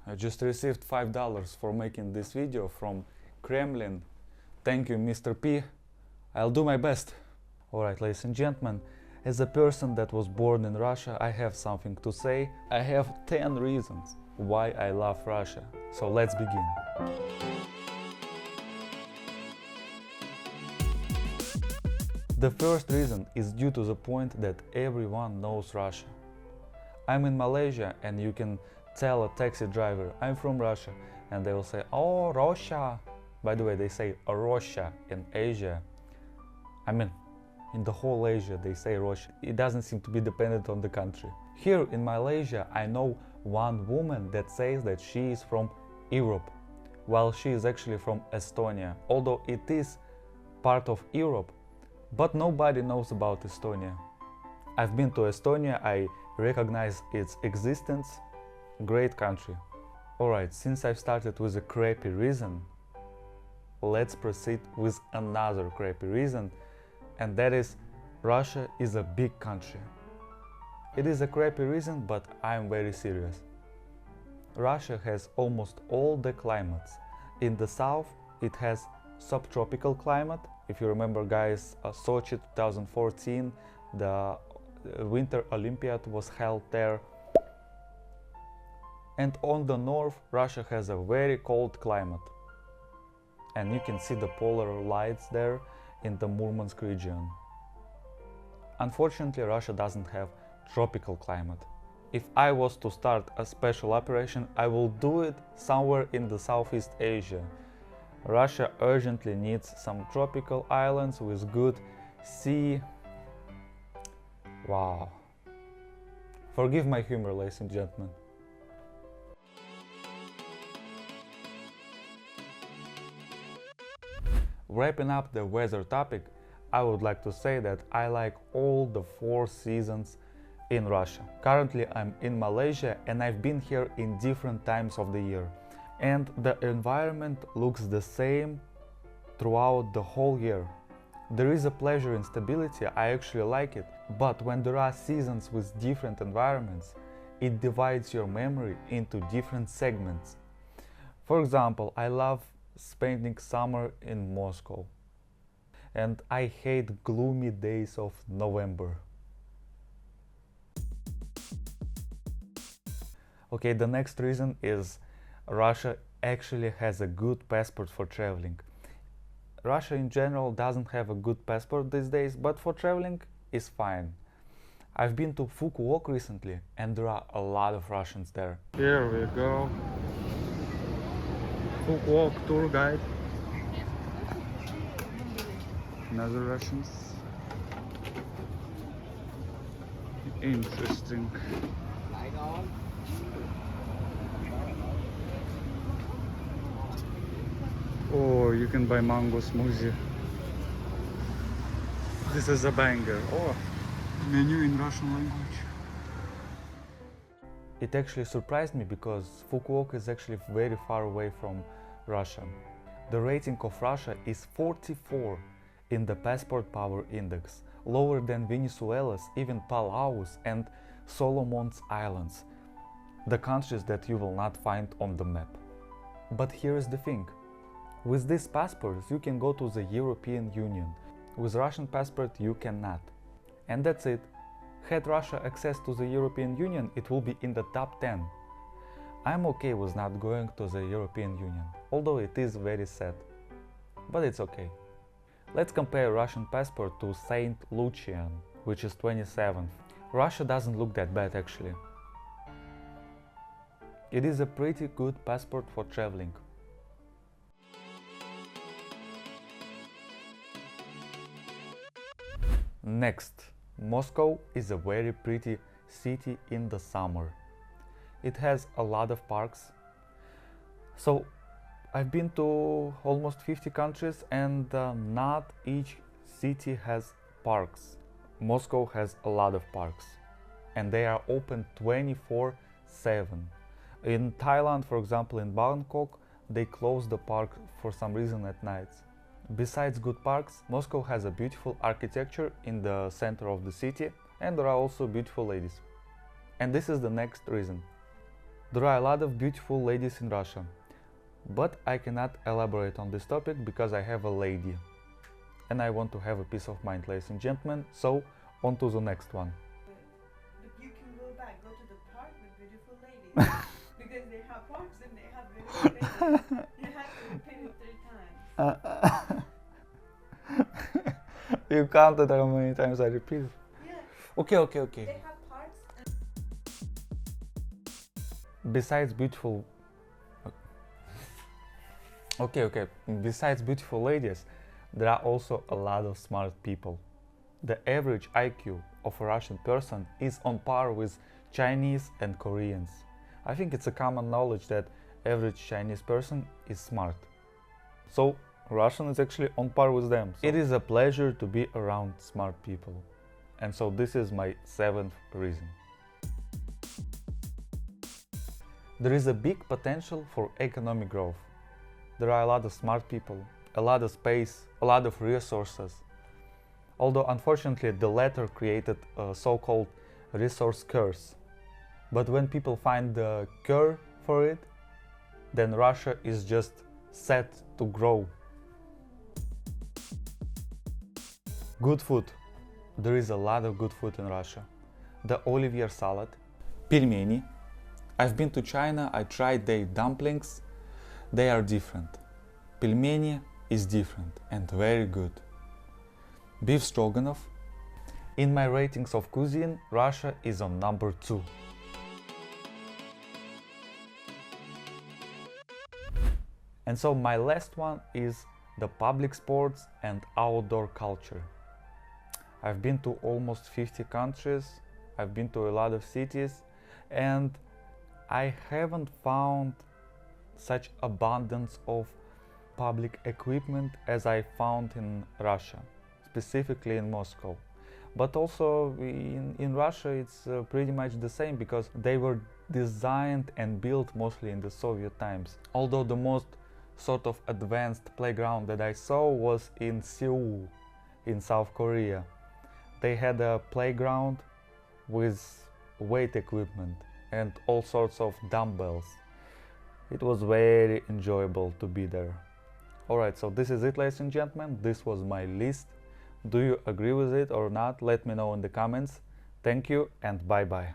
I just received $5 for making this video from Kremlin. Thank you, Mr. P. I'll do my best. Alright, ladies and gentlemen, as a person that was born in Russia, I have something to say. I have 10 reasons why I love Russia. So let's begin. The first reason is due to the point that everyone knows Russia. I'm in Malaysia and you can tell a taxi driver, I'm from Russia, and they will say, oh, Russia. By the way, they say Russia in Asia. I mean, in the whole Asia they say Russia. It doesn't seem to be dependent on the country. Here in Malaysia, I know one woman that says that she is from Europe, while she is actually from Estonia, although it is part of Europe, but nobody knows about Estonia. I've been to Estonia, I recognize its existence. Great country. Alright, since I've started with a crappy reason, let's proceed with another crappy reason, and that is Russia is a big country. It is a crappy reason, but I'm very serious. Russia has almost all the climates. In the south, it has subtropical climate. If you remember, guys, Sochi 2014, the Winter Olympiad was held there. And on the north, Russia has a very cold climate. And you can see the polar lights there in the Murmansk region. Unfortunately, Russia doesn't have tropical climate. If I was to start a special operation, I will do it somewhere in the Southeast Asia. Russia urgently needs some tropical islands with good sea. Wow. Forgive my humor, ladies and gentlemen. Wrapping up the weather topic, I would like to say that I like all the 4 seasons in Russia. Currently I'm in Malaysia and I've been here in different times of the year. And the environment looks the same throughout the whole year. There is a pleasure in stability, I actually like it, but when there are seasons with different environments, it divides your memory into different segments. For example, I love spending summer in Moscow, and I hate gloomy days of November. Okay, the next reason is Russia actually has a good passport for traveling. Russia in general doesn't have a good passport these days, but for traveling is fine. I've been to Fukuoka recently and there are a lot of Russians there. Here we go. Fukuoka tour guide. Another Russians. Interesting. Oh, you can buy mango smoothie. This is a banger. Oh, menu in Russian language. It actually surprised me because Fukuoka is actually very far away from Russia. The rating of Russia is 44 in the Passport Power Index, lower than Venezuela's, even Palau's and Solomon's Islands, the countries that you will not find on the map. But here is the thing. With these passports you can go to the European Union. With Russian passport you cannot. And that's it. Had Russia access to the European Union, it will be in the top 10. I'm okay with not going to the European Union, although it is very sad. But it's okay. Let's compare Russian passport to Saint Lucian, which is 27th. Russia doesn't look that bad actually. It is a pretty good passport for traveling. Next, Moscow is a very pretty city in the summer. It has a lot of parks. So I've been to almost 50 countries and not each city has parks. Moscow has a lot of parks and they are open 24/7. In Thailand, for example, in Bangkok, they close the park for some reason at night. Besides good parks, Moscow has a beautiful architecture in the center of the city and there are also beautiful ladies. And this is the next reason. There are a lot of beautiful ladies in Russia, but I cannot elaborate on this topic because I have a lady. And I want to have a peace of mind, ladies and gentlemen, so on to the next one. But you can go back, go to the park with beautiful ladies. Because they have parks and they have beautiful ladies. You have to repeat it 3 times. You counted how many times I repeated? Yeah. Okay. They have parks and Besides beautiful... Okay. Besides beautiful ladies, there are also a lot of smart people. The average IQ of a Russian person is on par with Chinese and Koreans. I think it's a common knowledge that average Chinese person is smart. So Russian is actually on par with them. So it is a pleasure to be around smart people. And so this is my 7th reason. There is a big potential for economic growth. There are a lot of smart people, a lot of space, a lot of resources. Although unfortunately the latter created a so-called resource curse. But when people find the cure for it, then Russia is just set to grow. Good food. There is a lot of good food in Russia. The Olivier salad, pelmeni. I've been to China, I tried their dumplings. They are different. Pelmeni is different and very good. Beef stroganoff. In my ratings of cuisine, Russia is on number 2. And so my last one is the public sports and outdoor culture. I've been to almost 50 countries, I've been to a lot of cities, and I haven't found such abundance of public equipment as I found in Russia, specifically in Moscow. But also in Russia it's pretty much the same because they were designed and built mostly in the Soviet times. Although the most sort of advanced playground that I saw was in Seoul, in South Korea. They had a playground with weight equipment and all sorts of dumbbells. It was very enjoyable to be there. Alright, so this is it, ladies and gentlemen. This was my list. Do you agree with it or not? Let me know in the comments. Thank you and bye bye.